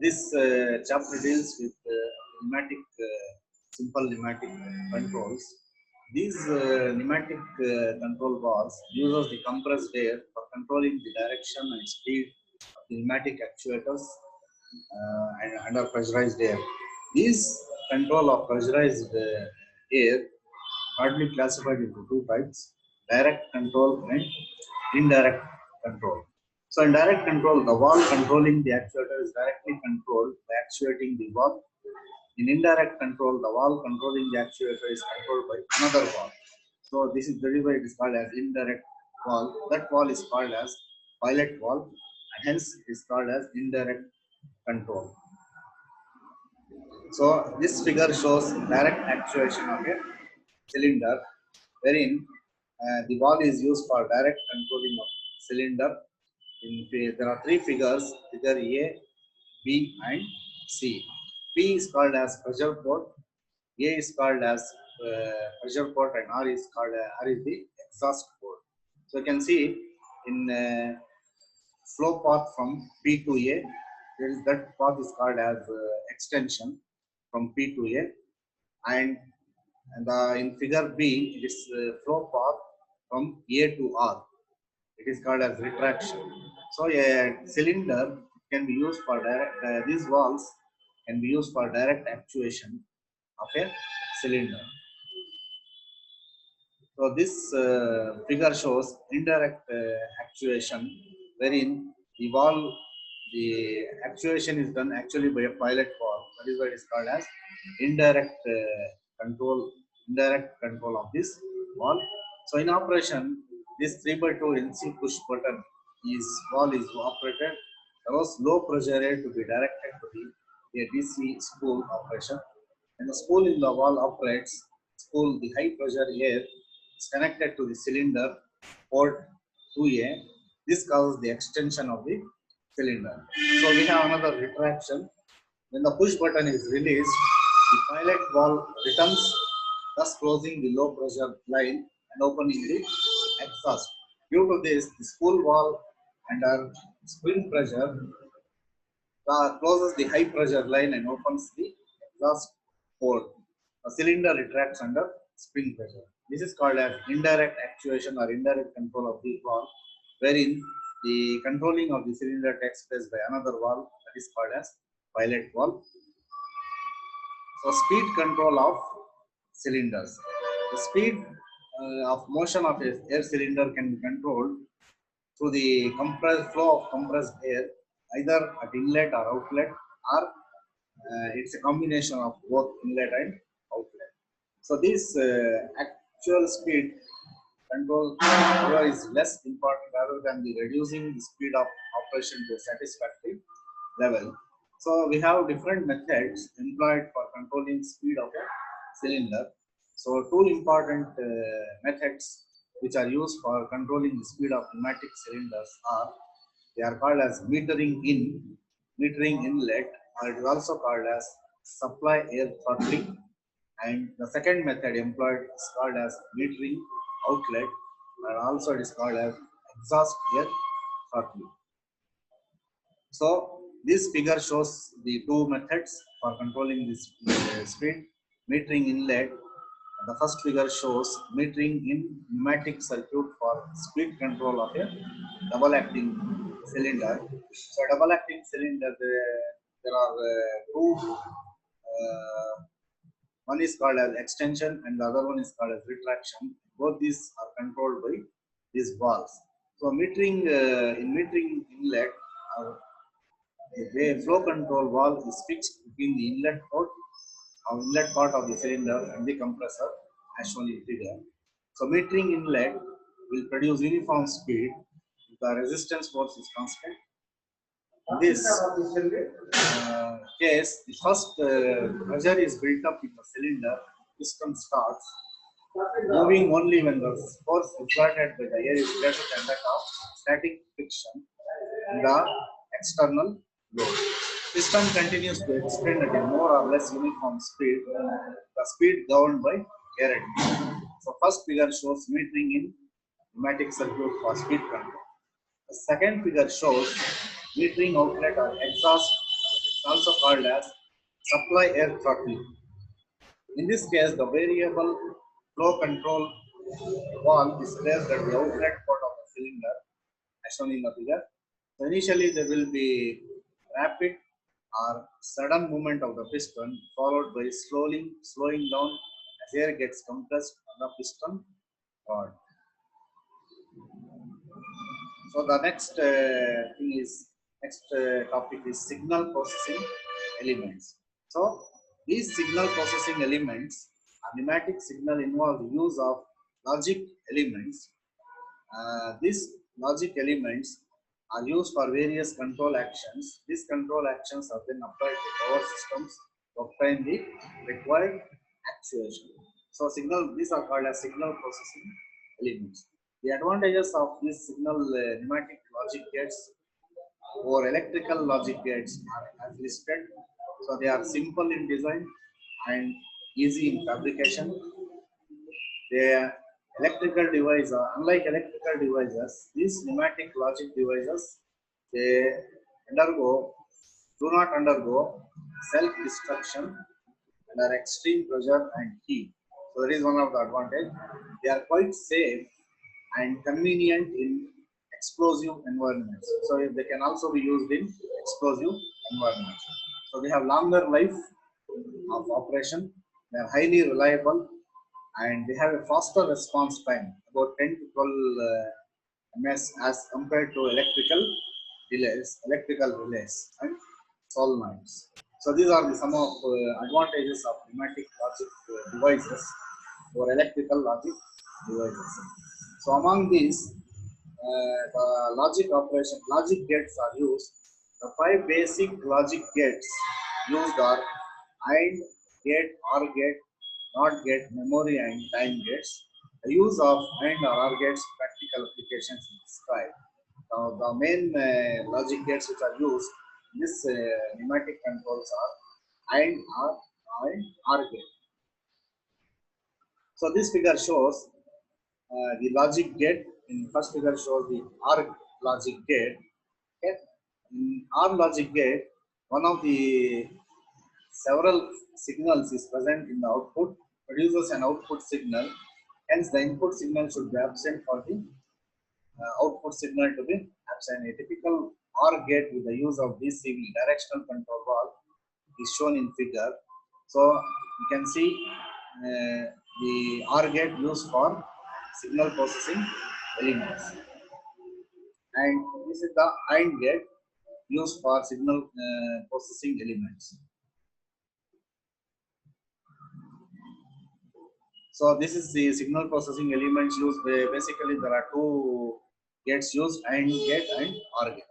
this chapter deals with pneumatic, simple pneumatic controls. These pneumatic control valves uses the compressed air for controlling the direction and speed of the pneumatic actuators and under pressurized air. These control of pressurized air hardly classified into two types: direct control and indirect control. So in direct control, the valve controlling the actuator is directly controlled by actuating the valve. In indirect control, the valve controlling the actuator is controlled by another valve. So this is the way it is called as indirect valve. That valve is called as pilot valve, and hence it is called as indirect control. So this figure shows direct actuation of a cylinder, wherein the valve is used for direct controlling of cylinder. There are three figures: figure A, B, and C. P is called as pressure port, A is called as pressure port, and R is the exhaust port. So you can see in flow path from P to A, that path is called as extension from P to A, and in figure B, it is flow path from A to R. It is called as retraction. So a cylinder can be used for direct, these valves can be used for direct actuation of a cylinder. So this figure shows indirect actuation, wherein the valve, the actuation is done actually by a pilot valve. That is why it is called as indirect control of this valve. So in operation, this 3x2 NC push button valve is operated. Allows low pressure air to be directed to the DC spool operation. When the spool in the valve operates, the high pressure air is connected to the cylinder port 2A. This causes the extension of the cylinder. So we have another retraction. When the push button is released, the pilot valve returns, thus closing the low pressure line and opening the exhaust. Due to this, the spool valve under spring pressure closes the high pressure line and opens the exhaust port. The cylinder retracts under spring pressure. This is called as indirect actuation or indirect control of the valve, wherein the controlling of the cylinder takes place by another valve, that is called as pilot valve. So speed control of cylinders. The speed of motion of a air cylinder can be controlled through the flow of compressed air, either at inlet or outlet, or it's a combination of both inlet and outlet. So this actual speed control is less important rather than the reducing the speed of operation to a satisfactory level. So we have different methods employed for controlling speed of a cylinder. So two important methods which are used for controlling the speed of pneumatic cylinders they are called as metering inlet, or it is also called as supply air throttling, and the second method employed is called as metering outlet, and also it is called as exhaust air throttling. So this figure shows the two methods for controlling this speed: metering inlet. The first figure shows metering in pneumatic circuit for speed control of a double acting cylinder. So double acting cylinder, there are two. One is called as extension and the other one is called as retraction. Both these are controlled by these valves. So metering in metering inlet, the flow control valve is fixed between the inlet part of the cylinder and the compressor, as shown in figure. So metering inlet will produce uniform speed if the resistance force is constant. In this case, the first pressure is built up in the cylinder. Piston starts moving only when the force exerted by the air is greater than that of static friction and the external load. Piston continues to expand at a more or less uniform speed, the speed governed by air admission. So first figure shows metering in pneumatic circuit for speed control. The second figure shows metering outlet or exhaust also called as supply air throttling. In this case, the variable flow control valve is placed at the outlet port of the cylinder, as shown in the figure. So initially, there will be rapid or sudden movement of the piston, followed by slowing down as air gets compressed on the piston rod. So the next topic is signal processing elements. So these signal processing elements, a pneumatic signal involve the use of logic elements. These logic elements are used for various control actions. These control actions are then applied to power systems to obtain the required actuation. So these are called as signal processing elements. The advantages of these signal pneumatic logic gates over electrical logic gates are as listed. So they are simple in design and easy in fabrication. They electrical devices, unlike electrical devices, these pneumatic logic devices they do not undergo self-destruction under extreme pressure and heat. So that is one of the advantage. They are quite safe and convenient in explosive environments. So they can also be used in explosive environments. So they have longer life of operation. They are highly reliable and they have a faster response time, about 10 to 12 ms as compared to electrical relays and solenoids. So these are some of advantages of pneumatic logic devices or electrical logic devices. So among these, the logic gates are used. The five basic logic gates used are AND gate, OR gate, NOT gate, memory and time gates. The use of AND or OR gates practical applications is described. Now, the main logic gates which are used in this pneumatic controls are AND and OR gate. So this figure shows the logic gate. In first figure shows the OR logic gate. Okay. In OR logic gate, one of the several signals is present in the output, produces an output signal. Hence, the input signal should be absent for the output signal to be absent. A typical OR gate with the use of DCV, directional control valve, is shown in figure. So you can see the OR gate used for signal processing elements, and this is the AND gate used for signal processing elements. So this is the signal processing elements used. Basically, there are two gates used: AND gate and OR gate.